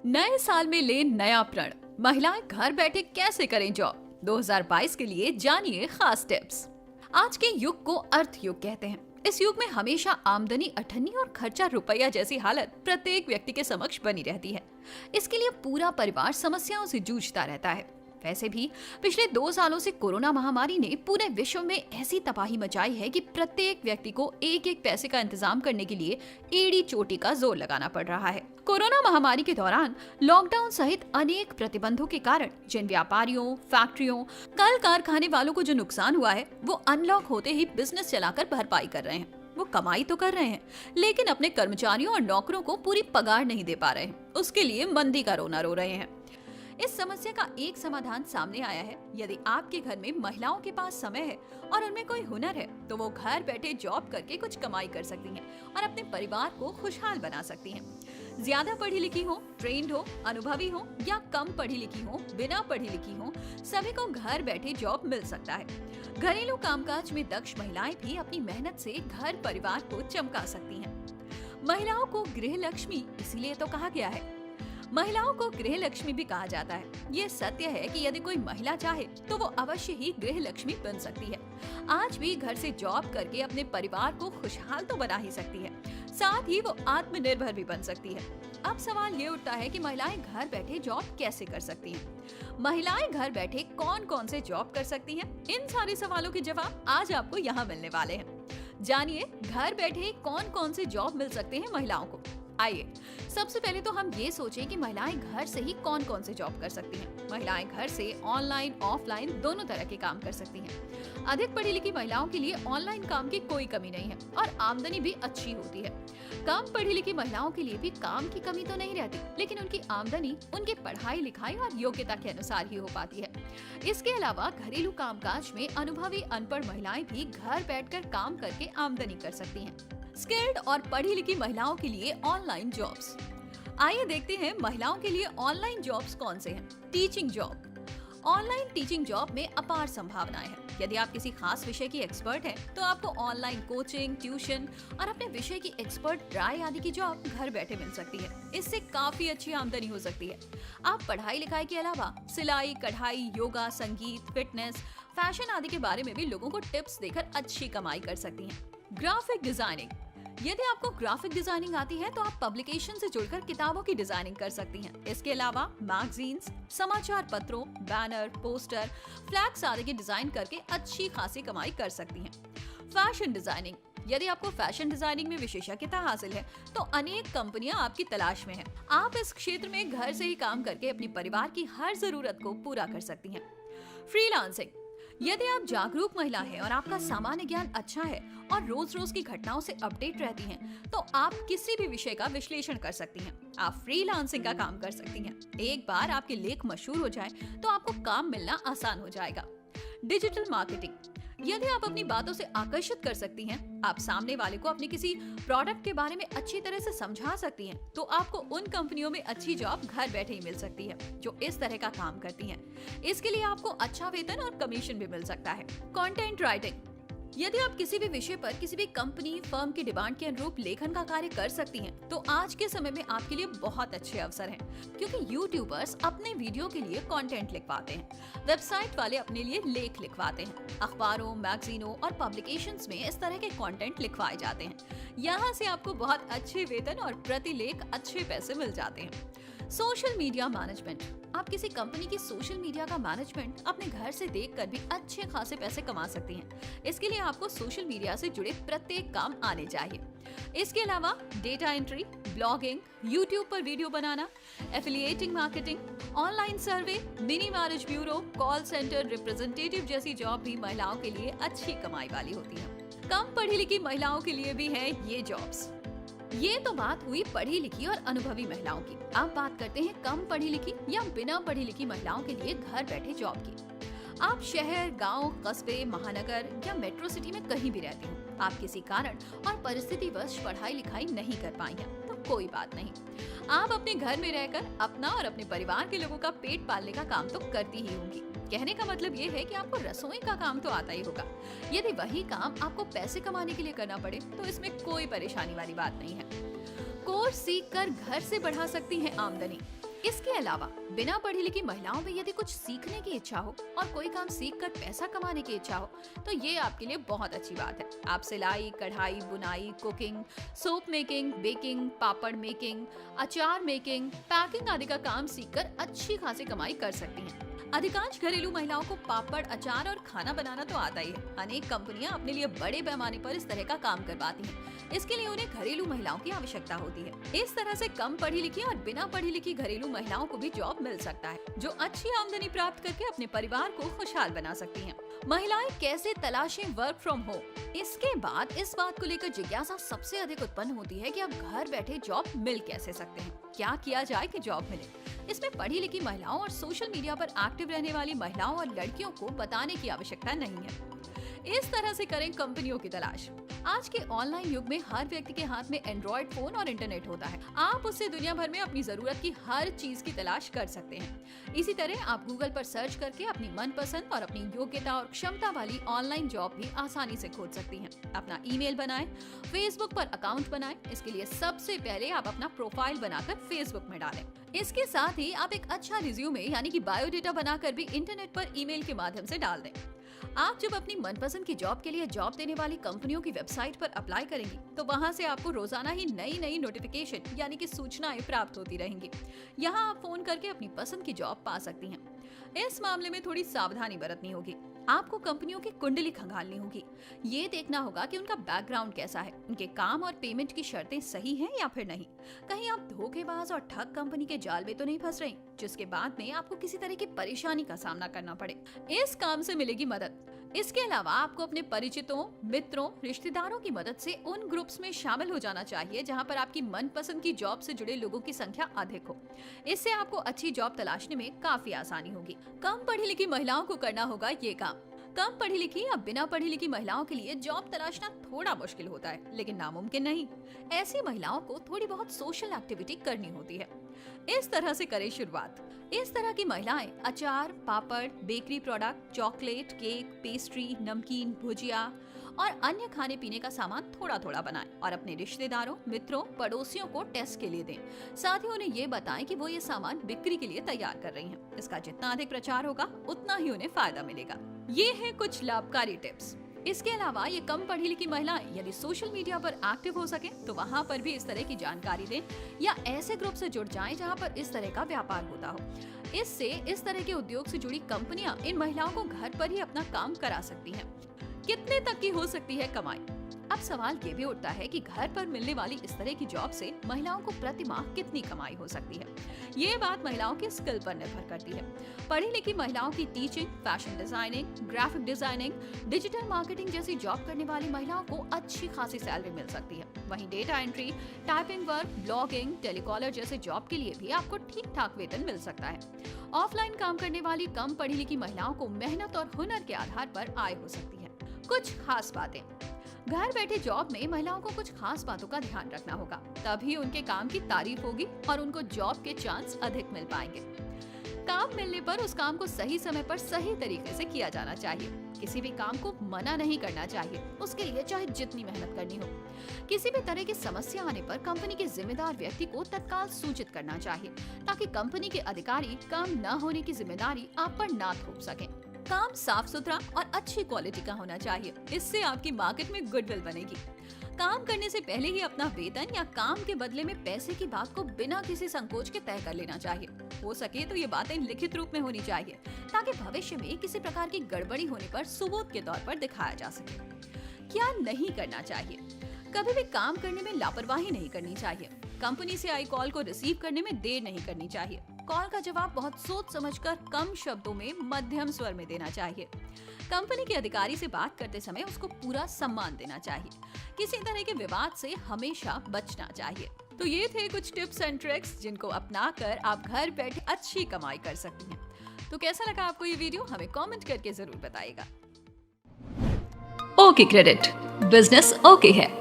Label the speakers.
Speaker 1: नए साल में ले नया प्रण। महिलाएं घर बैठे कैसे करें जॉब 2022 के लिए जानिए खास टिप्स। आज के युग को अर्थ युग कहते हैं। इस युग में हमेशा आमदनी अठन्नी और खर्चा रुपया जैसी हालत प्रत्येक व्यक्ति के समक्ष बनी रहती है। इसके लिए पूरा परिवार समस्याओं से जूझता रहता है। वैसे भी पिछले 2 सालों से कोरोना महामारी ने पूरे विश्व में ऐसी तबाही मचाई है कि प्रत्येक व्यक्ति को एक एक पैसे का इंतजाम करने के लिए एड़ी चोटी का जोर लगाना पड़ रहा है। कोरोना महामारी के दौरान लॉकडाउन सहित अनेक प्रतिबंधों के कारण जिन व्यापारियों, फैक्ट्रियों, कल कारखाने वालों को जो नुकसान हुआ है, वो अनलॉक होते ही बिजनेस चलाकर भरपाई कर रहे हैं। वो कमाई तो कर रहे हैं, लेकिन अपने कर्मचारियों और नौकरों को पूरी पगार नहीं दे पा रहे हैं। उसके लिए मंदी का रोना रो रहे हैं। इस समस्या का एक समाधान सामने आया है। यदि आपके घर में महिलाओं के पास समय है और उनमें कोई हुनर है, तो वो घर बैठे जॉब करके कुछ कमाई कर सकती हैं और अपने परिवार को खुशहाल बना सकती हैं। ज्यादा पढ़ी लिखी हो, ट्रेंड हो, अनुभवी हो या कम पढ़ी लिखी हो, बिना पढ़ी लिखी हो, सभी को घर बैठे जॉब मिल सकता है। घरेलू कामकाज में दक्ष महिलाएं भी अपनी मेहनत से घर परिवार को चमका सकती हैं। महिलाओं को गृह लक्ष्मी इसीलिए तो कहा गया है। महिलाओं को गृह लक्ष्मी भी कहा जाता है। ये सत्य है कि यदि कोई महिला चाहे तो वो अवश्य ही गृह लक्ष्मी बन सकती है। आज भी घर से जॉब करके अपने परिवार को खुशहाल तो बना ही सकती है, साथ ही वो आत्मनिर्भर भी बन सकती है। अब सवाल ये उठता है कि महिलाएं घर बैठे जॉब कैसे कर सकती हैं? महिलाएं घर बैठे कौन कौन से जॉब कर सकती हैं? इन सारे सवालों के जवाब आज आपको यहाँ मिलने वाले हैं। जानिए घर बैठे कौन कौन से जॉब मिल सकते हैं महिलाओं को। आइए सबसे पहले तो हम ये सोचें कि महिलाएं घर से ही कौन कौन से जॉब कर सकती हैं। महिलाएं घर से ऑनलाइन ऑफलाइन दोनों तरह के काम कर सकती हैं। अधिक पढ़ी लिखी महिलाओं के लिए ऑनलाइन काम की कोई कमी नहीं है और आमदनी भी अच्छी होती है। कम पढ़ी लिखी महिलाओं के लिए भी काम की कमी तो नहीं रहती, लेकिन उनकी आमदनी उनकी पढ़ाई लिखाई और योग्यता के अनुसार ही हो पाती है। इसके अलावा घरेलू कामकाज में अनुभवी अनपढ़ महिलाएं भी घर बैठकर काम करके आमदनी कर सकती हैं। स्किल्ड और पढ़ी लिखी महिलाओं के लिए ऑनलाइन जॉब्स। आइए देखते हैं महिलाओं के लिए ऑनलाइन जॉब्स कौन से हैं। Teaching job. Online teaching job में अपार संभावनाएं हैं। यदि आप किसी खास विषय की एक्सपर्ट हैं, तो आपको ऑनलाइन कोचिंग, ट्यूशन और अपने विषय की एक्सपर्ट राय आदि की जॉब घर बैठे मिल सकती है। इससे काफी अच्छी आमदनी हो सकती है। आप पढ़ाई लिखाई के अलावा सिलाई, कढ़ाई, योगा, संगीत, फिटनेस, फैशन आदि के बारे में भी लोगों को टिप्स देकर अच्छी कमाई कर सकती हैं। Graphic designing. यदि आपको ग्राफिक डिजाइनिंग आती है तो आप पब्लिकेशन से जुड़कर किताबों की डिजाइनिंग कर सकती हैं। इसके अलावा मैगजीन्स, समाचार पत्रों, बैनर, पोस्टर, फ्लैग्स आदि की डिजाइन करके अच्छी खासी कमाई कर सकती हैं। Fashion designing. यदि आपको फैशन डिजाइनिंग में विशेषज्ञता हासिल है, तो अनेक कंपनियां आपकी तलाश में हैं। आप इस क्षेत्र में घर से ही काम करके अपने परिवार की हर जरूरत को पूरा कर सकती हैं। फ्रीलांसिंग। यदि आप जागरूक महिला हैं और आपका सामान्य ज्ञान अच्छा है और रोज रोज की घटनाओं से अपडेट रहती हैं, तो आप किसी भी विषय का विश्लेषण कर सकती हैं। आप फ्रीलांसिंग का काम कर सकती हैं। एक बार आपके लेख मशहूर हो जाए तो आपको काम मिलना आसान हो जाएगा। Digital marketing. यदि आप अपनी बातों से आकर्षित कर सकती हैं, आप सामने वाले को अपने किसी प्रोडक्ट के बारे में अच्छी तरह से समझा सकती हैं, तो आपको उन कंपनियों में अच्छी जॉब घर बैठे ही मिल सकती है जो इस तरह का काम करती हैं। इसके लिए आपको अच्छा वेतन और कमीशन भी मिल सकता है। Content writing. यदि आप किसी भी विषय पर किसी भी कंपनी, फर्म की डिमांड के अनुरूप लेखन का कार्य कर सकती हैं, तो आज के समय में आपके लिए बहुत अच्छे अवसर हैं, क्योंकि यूट्यूबर्स अपने वीडियो के लिए कंटेंट लिखवाते हैं, वेबसाइट वाले अपने लिए लेख लिखवाते हैं, अखबारों, मैगजीनों और पब्लिकेशंस में इस तरह के कंटेंट लिखवाए जाते हैं। यहाँ से आपको बहुत अच्छे वेतन और प्रति लेख अच्छे पैसे मिल जाते हैं। Social media management. आप किसी कंपनी की सोशल मीडिया का मैनेजमेंट अपने घर से देखकर भी अच्छे खासे पैसे कमा सकती हैं। इसके लिए आपको सोशल मीडिया से जुड़े प्रत्येक काम आने चाहिए। इसके अलावा डेटा एंट्री, ब्लॉगिंग, यूट्यूब पर वीडियो बनाना, affiliating marketing, online survey, mini marriage bureau, call centre representative जैसी जॉब भी महिलाओं के लिए अच्छी कमाई वाली होती है। कम पढ़ी लिखी महिलाओं के लिए भी है ये जॉब्स। ये तो बात हुई पढ़ी लिखी और अनुभवी महिलाओं की। अब बात करते हैं कम पढ़ी लिखी या बिना पढ़ी लिखी महिलाओं के लिए घर बैठे जॉब की। आप शहर, गांव, कस्बे, महानगर या मेट्रो सिटी में कहीं भी रहती हो, आप किसी कारण और परिस्थितिवश पढ़ाई लिखाई नहीं कर पाई हैं, तो कोई बात नहीं। आप अपने घर में रहकर अपना और अपने परिवार के लोगों का पेट पालने का काम तो करती ही होंगी। कहने का मतलब ये है कि आपको रसोई का काम तो आता ही होगा। यदि वही काम आपको पैसे कमाने के लिए करना पड़े, तो इसमें कोई परेशानी वाली बात नहीं है। कोर्स सीखकर घर से बढ़ा सकती हैं आमदनी। इसके अलावा बिना पढ़ी लिखी महिलाओं में यदि कुछ सीखने की इच्छा हो और कोई काम सीखकर पैसा कमाने की इच्छा हो तो ये आपके लिए बहुत अच्छी बात है। आप सिलाई, कढ़ाई, बुनाई, कुकिंग, सोप मेकिंग, बेकिंग, पापड़ मेकिंग, अचार मेकिंग, पैकिंग आदि का काम सीखकर अच्छी खासी कमाई कर सकती हैं। अधिकांश घरेलू महिलाओं को पापड़, अचार और खाना बनाना तो आता ही है। अनेक कंपनियां अपने लिए बड़े पैमाने पर इस तरह का काम करवाती हैं। इसके लिए उन्हें घरेलू महिलाओं की आवश्यकता होती है। इस तरह से कम पढ़ी लिखी और बिना पढ़ी लिखी घरेलू महिलाओं को भी जॉब मिल सकता है, जो अच्छी आमदनी प्राप्त करके अपने परिवार को खुशहाल बना सकती हैं। महिलाएं कैसे तलाशें वर्क फ्रॉम होम? इसके बाद इस बात को लेकर जिज्ञासा सबसे अधिक उत्पन्न होती है कि अब घर बैठे जॉब मिल कैसे सकते हैं, क्या किया जाए कि जॉब मिले। इसमें पढ़ी लिखी महिलाओं और सोशल मीडिया पर एक्टिव रहने वाली महिलाओं और लड़कियों को बताने की आवश्यकता नहीं है। इस तरह से करें कंपनियों की तलाश। आज के ऑनलाइन युग में हर व्यक्ति के हाथ में एंड्रॉइड फोन और इंटरनेट होता है। आप उससे दुनिया भर में अपनी जरूरत की हर चीज की तलाश कर सकते हैं। इसी तरह आप गूगल पर सर्च करके अपनी मनपसंद और अपनी योग्यता और क्षमता वाली ऑनलाइन जॉब भी आसानी से खोज सकती हैं। अपना ईमेल बनाएं, फेसबुक पर अकाउंट बनाएं। इसके लिए सबसे पहले आप अपना प्रोफाइल बनाकर फेसबुक में डालें। इसके साथ ही आप एक अच्छा रिज्यूमे यानी कि बायोडेटा बनाकर भी इंटरनेट पर ईमेल के माध्यम से डाल दें। आप जब अपनी मनपसंद की जॉब के लिए जॉब देने वाली कंपनियों की वेबसाइट पर अप्लाई करेंगी तो वहां से आपको रोजाना ही नई नोटिफिकेशन यानी कि सूचनाएं प्राप्त होती रहेंगी। यहां आप फोन करके अपनी पसंद की जॉब पा सकती हैं। इस मामले में थोड़ी सावधानी बरतनी होगी। आपको कंपनियों की कुंडली खंगालनी होगी। ये देखना होगा कि उनका बैकग्राउंड कैसा है, उनके काम और पेमेंट की शर्तें सही हैं या फिर नहीं। कहीं आप धोखेबाज और ठग कंपनी के जाल में तो नहीं फंस रही, जिसके बाद में आपको किसी तरह की परेशानी का सामना करना पड़े। इस काम से मिलेगी मदद। इसके अलावा आपको अपने परिचितों, मित्रों, रिश्तेदारों की मदद से उन ग्रुप्स में शामिल हो जाना चाहिए जहां पर आपकी मनपसंद की जॉब से जुड़े लोगों की संख्या अधिक हो। इससे आपको अच्छी जॉब तलाशने में काफी आसानी होगी। कम पढ़ी लिखी महिलाओं को करना होगा ये काम। कम पढ़ी लिखी या बिना पढ़ी लिखी महिलाओं के लिए जॉब तलाशना थोड़ा मुश्किल होता है, लेकिन नामुमकिन नहीं। ऐसी महिलाओं को थोड़ी बहुत सोशल एक्टिविटी करनी होती है। इस तरह से करें शुरुआत। इस तरह की महिलाएं अचार, पापड़, bakery product, chocolate, cake, pastry, नमकीन, भुजिया और अन्य खाने पीने का सामान थोड़ा थोड़ा बनाएं और अपने रिश्तेदारों, मित्रों, पड़ोसियों को टेस्ट के लिए दें। साथ ही उन्हें ये बताएं कि वो ये सामान बिक्री के लिए तैयार कर रही हैं। इसका जितना अधिक प्रचार होगा उतना ही उन्हें फायदा मिलेगा। ये है कुछ लाभकारी टिप्स। इसके अलावा ये कम पढ़ी लिखी महिलाएं यदि सोशल मीडिया पर एक्टिव हो सके तो वहाँ पर भी इस तरह की जानकारी दें या ऐसे ग्रुप से जुड़ जाएं जहाँ पर इस तरह का व्यापार होता हो। इससे इस तरह के उद्योग से जुड़ी कंपनियां इन महिलाओं को घर पर ही अपना काम करा सकती हैं। कितने तक की हो सकती है कमाई? अब सवाल ये भी उठता है कि घर पर मिलने वाली इस तरह की जॉब से महिलाओं को प्रति माह कितनी कमाई हो सकती है। ये बात महिलाओं के स्किल पर निर्भर करती है। पढ़ी लिखी महिलाओं की teaching, fashion designing, graphic designing, digital marketing जैसी जॉब करने वाली महिलाओं को अच्छी खासी सैलरी मिल सकती है। वहीं data entry, typing work, blogging, telecaller जैसे जॉब के लिए भी आपको ठीक ठाक वेतन मिल सकता है। ऑफलाइन काम करने वाली कम पढ़ी लिखी महिलाओं को मेहनत और हुनर के आधार पर आय हो सकती है। कुछ खास बातें। घर बैठे जॉब में महिलाओं को कुछ खास बातों का ध्यान रखना होगा, तभी उनके काम की तारीफ होगी और उनको जॉब के चांस अधिक मिल पाएंगे। काम मिलने पर उस काम को सही समय पर सही तरीके से किया जाना चाहिए। किसी भी काम को मना नहीं करना चाहिए, उसके लिए चाहे जितनी मेहनत करनी हो। किसी भी तरह की समस्या आने पर कंपनी के जिम्मेदार व्यक्ति को तत्काल सूचित करना चाहिए, ताकि कंपनी के अधिकारी काम न होने की जिम्मेदारी आप पर ना थोप सकें। काम साफ सुथरा और अच्छी क्वालिटी का होना चाहिए, इससे आपकी मार्केट में गुडविल बनेगी। काम करने से पहले ही अपना वेतन या काम के बदले में पैसे की बात को बिना किसी संकोच के तय कर लेना चाहिए। हो सके तो ये बातें लिखित रूप में होनी चाहिए, ताकि भविष्य में किसी प्रकार की गड़बड़ी होने पर सबूत के तौर पर दिखाया जा सके। क्या नहीं करना चाहिए? कभी भी काम करने में लापरवाही नहीं करनी चाहिए। कंपनी से आई कॉल को रिसीव करने में देर नहीं करनी चाहिए। कॉल का जवाब बहुत सोच समझकर कम शब्दों में मध्यम स्वर में देना चाहिए। कंपनी के अधिकारी से बात करते समय उसको पूरा सम्मान देना चाहिए। किसी तरह के विवाद से हमेशा बचना चाहिए। तो ये थे कुछ टिप्स एंड ट्रिक्स जिनको अपनाकर आप घर बैठे अच्छी कमाई कर सकती हैं। तो कैसा लगा आपको ये वीडियो? हमें कमेंट करके जरूर बताइएगा। ओके क्रेडिट, बिजनेस ओके है।